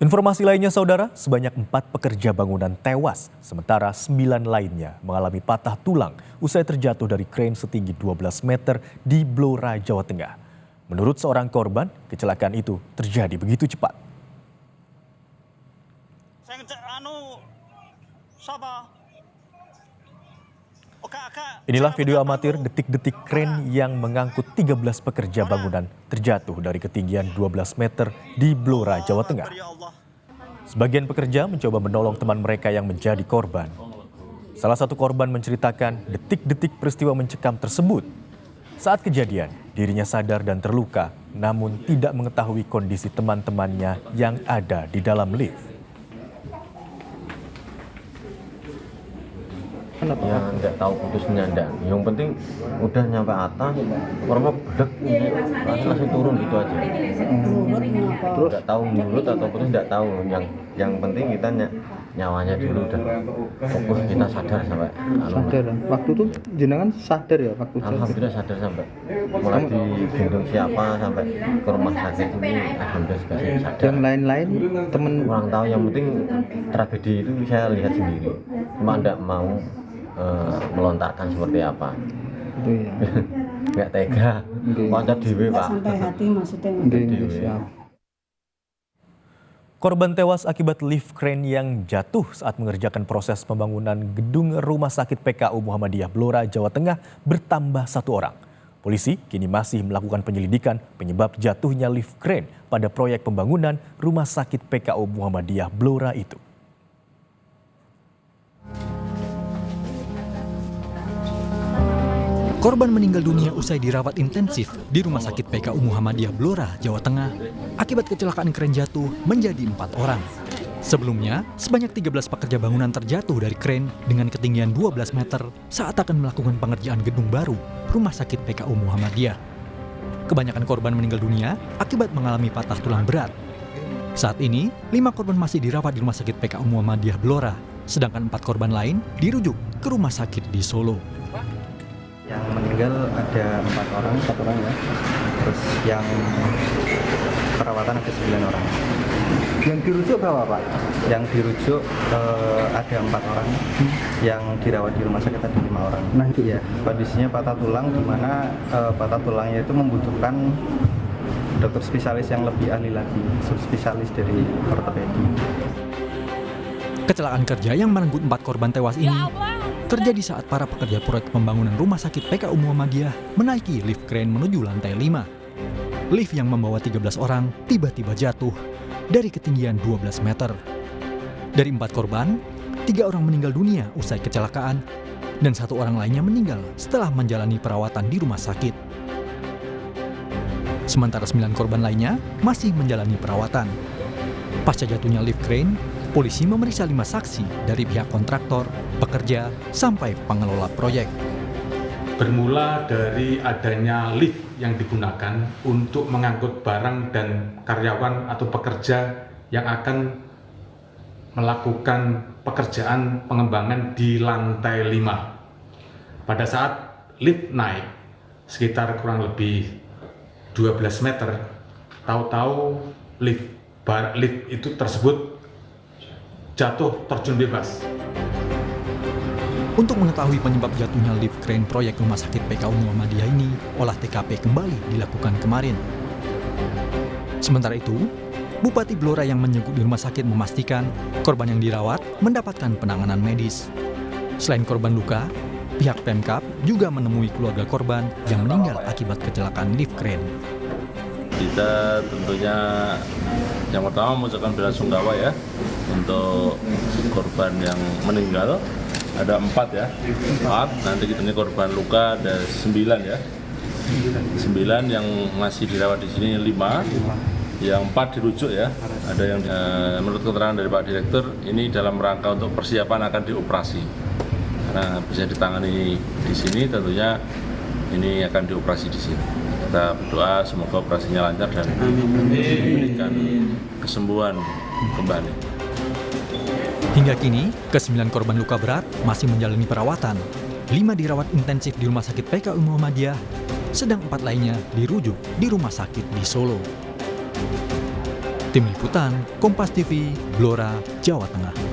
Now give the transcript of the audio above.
Informasi lainnya saudara, sebanyak 4 pekerja bangunan tewas, sementara 9 lainnya mengalami patah tulang usai terjatuh dari kren setinggi 12 meter di Blora, Jawa Tengah. Menurut seorang korban, kecelakaan itu terjadi begitu cepat. Inilah video amatir detik-detik kren yang mengangkut 13 pekerja bangunan terjatuh dari ketinggian 12 meter di Blora, Jawa Tengah. Sebagian pekerja mencoba menolong teman mereka yang menjadi korban. Salah satu korban menceritakan detik-detik peristiwa mencekam tersebut. Saat kejadian, dirinya sadar dan terluka, namun tidak mengetahui kondisi teman-temannya yang ada di dalam lift. Ya nggak tahu putusnya enggak. Yang penting udah nyampe atas, orang bedek, langsung turun gitu aja. Terus nggak tahu mulut atau putus nggak tahu. Yang penting kita nyawanya dulu dan fokus kita sadar sampai. Sadar. Waktu itu jenengan sadar ya waktu itu? Alhamdulillah sadar sampai mulai digendong siapa sampai ke rumah sakit ini alhamdulillah sudah sadar. Yang lain-lain temen Kurang tahu, yang penting tragedi itu saya lihat sendiri. Cuma nggak mau melontarkan seperti apa. itu ya. Nggak tega. Loncat dewe, Pak. Sampai hati maksudnya. Siap. Korban tewas akibat lift crane yang jatuh saat mengerjakan proses pembangunan gedung Rumah Sakit PKU Muhammadiyah Blora, Jawa Tengah bertambah 1 orang. Polisi kini masih melakukan penyelidikan penyebab jatuhnya lift crane pada proyek pembangunan Rumah Sakit PKU Muhammadiyah Blora itu. Korban meninggal dunia usai dirawat intensif di Rumah Sakit PKU Muhammadiyah Blora, Jawa Tengah akibat kecelakaan kren jatuh menjadi 4 orang. Sebelumnya, sebanyak 13 pekerja bangunan terjatuh dari kren dengan ketinggian 12 meter saat akan melakukan pengerjaan gedung baru Rumah Sakit PKU Muhammadiyah. Kebanyakan korban meninggal dunia akibat mengalami patah tulang berat. Saat ini, 5 korban masih dirawat di Rumah Sakit PKU Muhammadiyah Blora, sedangkan 4 korban lain dirujuk ke rumah sakit di Solo. Yang meninggal ada 4 orang, 1 orang ya. Terus yang perawatan ada 9 orang. Yang dirujuk berapa, Pak? Yang dirujuk ada 4 orang. Yang dirawat di rumah sakit ada 5 orang. Nah itu ya. Kondisinya patah tulang, di mana patah tulangnya itu membutuhkan dokter spesialis yang lebih ahli lagi, subspesialis dari ortopedi. Kecelakaan kerja yang merenggut 4 korban tewas ini terjadi saat para pekerja proyek pembangunan Rumah Sakit PKU Muhammadiyah menaiki lift crane menuju lantai 5. Lift yang membawa 13 orang tiba-tiba jatuh dari ketinggian 12 meter. Dari 4 korban, 3 orang meninggal dunia usai kecelakaan dan 1 orang lainnya meninggal setelah menjalani perawatan di rumah sakit. Sementara 9 korban lainnya masih menjalani perawatan. Pasca jatuhnya lift crane, polisi memeriksa 5 saksi dari pihak kontraktor, pekerja, sampai pengelola proyek. Bermula dari adanya lift yang digunakan untuk mengangkut barang dan karyawan atau pekerja yang akan melakukan pekerjaan pengembangan di lantai 5. Pada saat lift naik sekitar kurang lebih 12 meter, tahu-tahu lift itu tersebut jatuh terjun bebas. Untuk mengetahui penyebab jatuhnya lift crane proyek Rumah Sakit PKU Muhammadiyah ini, olah TKP kembali dilakukan kemarin. Sementara itu, Bupati Blora yang menyebut di rumah sakit memastikan korban yang dirawat mendapatkan penanganan medis. Selain korban luka, pihak Pemkab juga menemui keluarga korban yang meninggal akibat kecelakaan lift crane. Kita tentunya yang pertama mengucapkan belasungkawa ya untuk korban yang meninggal, ada 4 ya, 4. Nanti kita ini korban luka ada 9 ya, 9 yang masih dirawat di sini 5, yang 4 dirujuk ya. Ada yang menurut keterangan dari Pak Direktur ini dalam rangka untuk persiapan akan dioperasi. Karena bisa ditangani di sini, tentunya ini akan dioperasi di sini. Kita berdoa semoga operasinya lancar dan memberikan kesembuhan kembali. Hingga kini, ke-9 korban luka berat masih menjalani perawatan. 5 dirawat intensif di Rumah Sakit PKU Muhammadiyah, sedang 4 lainnya dirujuk di rumah sakit di Solo. Tim Liputan, Kompas TV, Blora, Jawa Tengah.